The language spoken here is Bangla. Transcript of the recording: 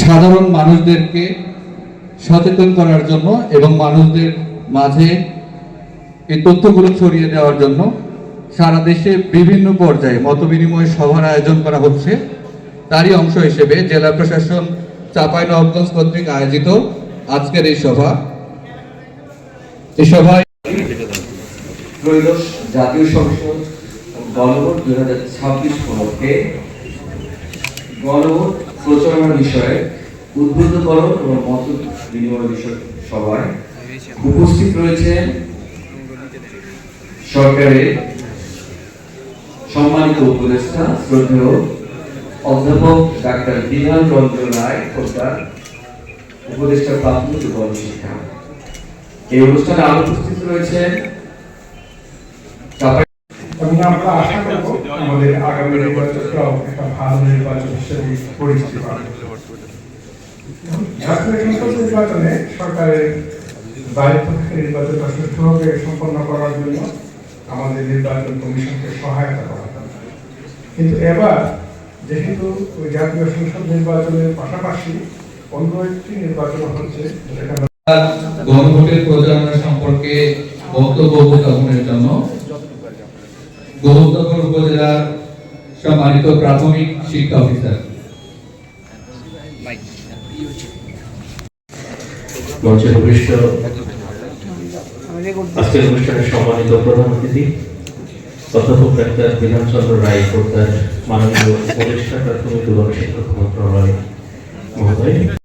সাধারণ মানুষদেরকে সচেতন করার জন্য এবং মানুষদের মাঝে এই তথ্যগুলো ছড়িয়ে দেওয়ার জন্য সারা দেশে বিভিন্ন পর্যায়ে মতবিনিময় সভার আয়োজন করা হচ্ছে। তারই অংশ হিসেবে জেলা প্রশাসন চাঁপাইনবাবগঞ্জ কর্তৃক আয়োজিত আজকের এই সভায় ত্রয়োদশ জাতীয় সংসদ গণভোট 2026 উপলক্ষে গণভোট প্রচারণা বিষয়ে উদ্বুদ্ধকরণ এবং মত বিনিময় বিষয় সভায় উপস্থিত রয়েছেন সরকারের সম্মানিত উপদেষ্টা শ্রদ্ধেয় অধ্যাপক ডাক্তার বিধান রঞ্জন রায় সরকার উপদেষ্টা প্রাথমিক ও গণশিক্ষা। এই অনুষ্ঠানে আরো উপস্থিত রয়েছেন এবং আমরা আশা করব আমাদের আগামী নির্বাচনটাও একটা ভালো নির্বাচন হিসেবে পরিচিতি পাবে। জাতীয় সংসদ নির্বাচনে সরকারের দায়িত্ব থেকে নির্বাচনটা সুষ্ঠুভাবে সম্পন্ন করার জন্য আমাদের নির্বাচন কমিশনকে সহায়তা করা হবে। কিন্তু এবার যেহেতু ওই জাতীয় সংসদ নির্বাচনের পাশাপাশি অন্য একটি নির্বাচন হচ্ছে, গণভোটের প্রচারণা সম্পর্কে বক্তব্য উপস্থাপনের জন্য গোবিন্দপুর উপজেলার সম্মানিত প্রাথমিক শিক্ষা অফিসার মঞ্চের উপবিষ্ট আজকের অনুষ্ঠানের সম্মানিত প্রধান অতিথি অধ্যাপক ডাক্তার বিধানচন্দ্র রায় সরকার মাননীয় উপদেষ্টা প্রাথমিক ও গণশিক্ষা মন্ত্রণালয় মহোদয়।